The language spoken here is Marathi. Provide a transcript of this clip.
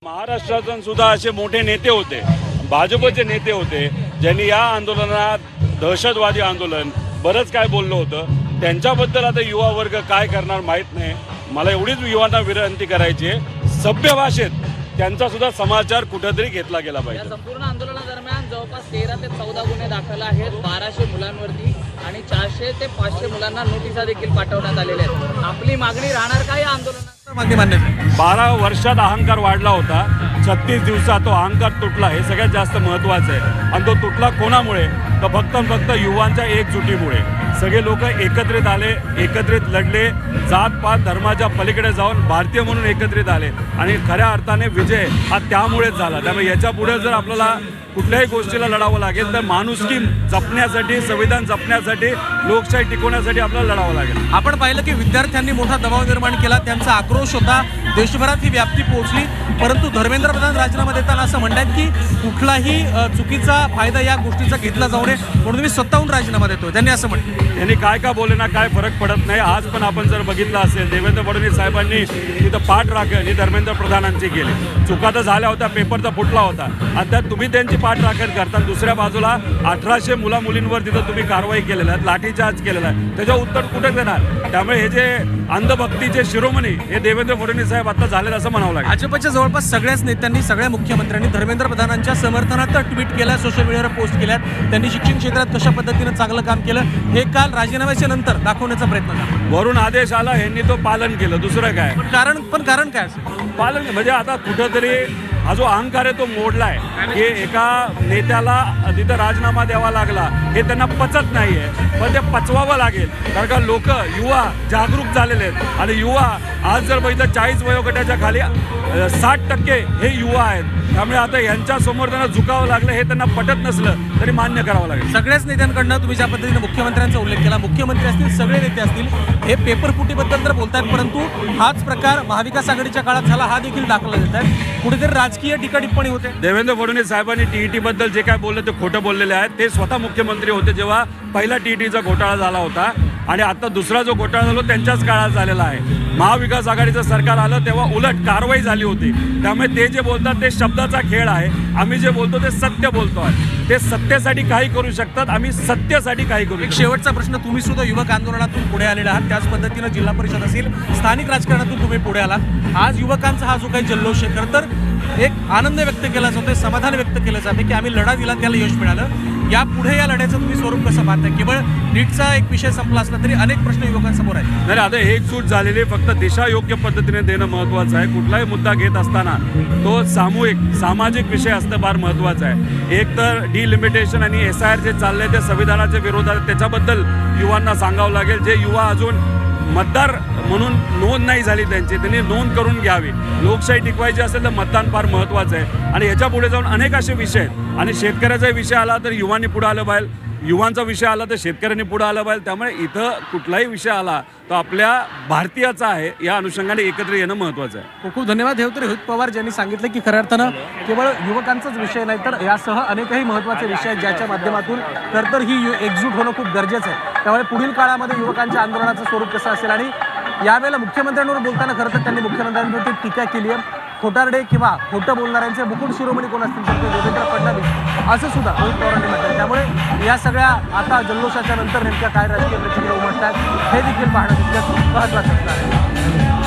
महाराष्ट्रातून सुद्धा असे मोठे नेते होते, भाजपचे नेते होते, ज्यांनी या आंदोलनात दहशतवादी आंदोलन बरंच काय बोललं होतं. त्यांच्याबद्दल आता युवा वर्ग काय करणार माहीत नाही. मला एवढीच युवांना विनंती करायची आहे, सभ्य भाषेत त्यांचा सुद्धा समाचार कुठेतरी घेतला गेला पाहिजे. संपूर्ण आंदोलनादरम्यान जवळपास 13 ते 14 गुन्हे दाखल आहेत 1200 मुलांवरती आणि 400 ते 500 मुलांना नोटिसा देखील पाठवण्यात आलेल्या आहेत. आपली मागणी राहणार काय या आंदोलनात? 12 वर्षात अहंकार वाढला होता, 36 दिवसात तो अहंकार तुटला. हे सगळ्यात जास्त महत्त्वाचं आहे. आणि तो तुटला कोणामुळे? तर फक्त युवांच्या एकजुटीमुळे. सगळे लोक एकत्रित आले, एकत्रित लढले, जात-पात धर्माच्या पलीकडे जाऊन भारतीय म्हणून एकत्रित आले आणि खऱ्या अर्थाने विजय हा त्यामुळेच झाला. त्यामुळे याच्या पुढे जर आपल्याला कुठल्याही गोष्टीला लढावं लागेल तर माणुसकी जपण्यासाठी, संविधान जपण्यासाठी, लोकशाही टिकवण्यासाठी आपल्याला लढावं लागेल. आपण पाहिलं की विद्यार्थ्यांनी मोठा दबाव निर्माण केला, त्यांचा आक्रोश होता, देशभरात ही व्याप्ती पोहोचली. परंतु धर्मेंद्र प्रधान राजीनामा देताना असं म्हणतात की कुठलाही चुकीचा फायदा या गोष्टीचा घेतला जाऊ नये, म्हणून मी स्वतःहून राजीनामा देतोय. त्यांनी असं म्हटलं. त्यांनी काय बोलले ना, काय फरक पडत नाही. आज पण आपण जर बघितलं असेल, देवेंद्र फडणवीस साहेबांनी तिथं पाठराखण ही धर्मेंद्र प्रधानांची केली. चुका तर झाल्या होत्या, पेपर तर फुटला होता. आता तुम्ही त्यांची पाठराखण करता, दुसऱ्या बाजूला 1800 मुलींवर तिथं तुम्ही कारवाई केलेल्या आहेत, लाठीचार्ज केलेला आहे. त्याच्यावर उत्तर कुठे देणार? त्यामुळे हे जे अंधभक्तीचे शिरोमणी हे देवेंद्र फडणवीस साहेब आता झालेत असं म्हणावं लागेल. भाजपच्या जवळपास सगळ्याच नेत्यांनी, सगळ्या मुख्यमंत्र्यांनी धर्मेंद्र प्रधानांच्या समर्थनार्थ ट्विट केल्या, सोशल मीडियावर पोस्ट केल्यात. त्यांनी शिक्षण क्षेत्रात कशा पद्धतीनं चांगलं काम केलं हे काल राजीनाम्याच्या नंतर दाखवण्याचा प्रयत्न केला. वरून आदेश आला, यांनी तो पालन केलं. दुसरं काय कारण काय असं पालन? म्हणजे आता कुठंतरी हा जो अहंकार आहे तो मोडलाय की एका नेत्याला तिथं राजीनामा द्यावा लागला हे त्यांना पचत नाहीये, पण ते पचवावं लागेल. कारण का लोक, युवा जागरूक झालेले आहेत. आणि युवा आज जर बघितलं 40 वयोगटाच्या खाली 60% हे युवा आहेत. त्यामुळे आता यांच्यासमोर त्यांना झुकावं लागलं हे त्यांना पटत नसलं तरी मान्य करावं लागेल. सगळ्याच नेत्यांकडनं तुम्ही ज्या पद्धतीने मुख्यमंत्र्यांचा उल्लेख केला, मुख्यमंत्री असतील, सगळे नेते असतील, हे पेपरफुटीबद्दल तर बोलतात, परंतु हाच प्रकार महाविकास आघाडीच्या काळात झाला हा देखील दाखला देतात. कुठेतरी राजकीय टीका टिप्पणी होते. देवेंद्र फडणवीस साहेबांनी टीईटी बद्दल जे काय बोलले ते खोटं बोललेले आहेत. ते स्वतः मुख्यमंत्री होते जेव्हा पहिला टीईटीचा घोटाळा झाला होता, आणि आता दुसरा जो घोटाळा झाला त्यांच्याच काळात झालेला आहे. महाविकास आघाडीचं सरकार आलं तेव्हा उलट कारवाई झाली होती. त्यामुळे ते जे बोलतात ते शब्दाचा खेळ आहे. आम्ही जे बोलतो ते सत्य बोलतो आहे. ते सत्तेसाठी काही करू शकतात, आम्ही सत्तेसाठी काही करू शकतो. शेवटचा प्रश्न, तुम्ही सुद्धा युवक आंदोलनातून पुढे आलेला आहात, त्याच पद्धतीनं जिल्हा परिषद असेल, स्थानिक राजकारणातून तुम्ही पुढे आलात. आज युवकांचा हा जो काही जल्लोष आहे, खरं तर एक आनंद व्यक्त केला जातोय, समाधान व्यक्त केलं जाते की आम्ही लढा दिला, त्याला यश मिळालं. या पुढे या लढ्याचं तुम्ही स्वरूप कसं पाहताय? केवळ नीटचा एक विषय संपला असला तरी अनेक प्रश्न युवकांसमोर आहेत. नाही, आता एकजूट झालेली, फक्त दिशा योग्य पद्धतीने देणं महत्त्वाचं आहे. कुठलाही मुद्दा घेत असताना तो सामाजिक विषय असणं फार महत्त्वाचं आहे. एक तर डिलिमिटेशन आणि SIR जे चाललंय ते संविधानाच्या विरोधात, त्याच्याबद्दल युवांना सांगावं लागेल. जे युवा अजून मतदार म्हणून नोंद नाही झाली त्यांनी नोंद करून घ्यावी. लोकशाही टिकवायची असेल तर मतदान फार महत्त्वाचं आहे. आणि ह्याच्या पुढे जाऊन अनेक असे विषय आहेत. आणि शेतकऱ्याचा विषय आला तर युवांनी पुढे आलं पाहिजे, युवांचा विषय आला तर शेतकऱ्यांनी पुढे आलं पाहिजे. त्यामुळे इथं कुठलाही विषय आला तो आपल्या भारतीयाचा आहे, या अनुषंगाने एकत्र येणं महत्त्वाचं आहे. खूप खूप धन्यवाद. हे होते रोहित पवार ज्यांनी सांगितलं की खऱ्या अर्थानं केवळ युवकांचाच विषय नाही तर यासह अनेकही महत्त्वाचे विषय आहेत ज्याच्या माध्यमातून तर ही एकजूट होणं खूप गरजेचं आहे. त्यामुळे पुढील काळामध्ये युवकांच्या आंदोलनाचं स्वरूप कसं असेल, आणि यावेळेला मुख्यमंत्र्यांवर बोलताना खरं तर त्यांनी मुख्यमंत्र्यांवरती टीका केली आहे. खोटारडे किंवा खोटं बोलणाऱ्यांचे मुकुट शिरोमणी कोण असतील तर ते देवेंद्र फडणवीस असं सुद्धा रोहित पवारांनी म्हटलं. त्यामुळे या सगळ्या आता जल्लोषाच्या नंतर नेमक्या काय राजकीय प्रतिक्रिया उमटतात हे देखील पाहणं तितकंच महत्त्वाचं असणार आहे.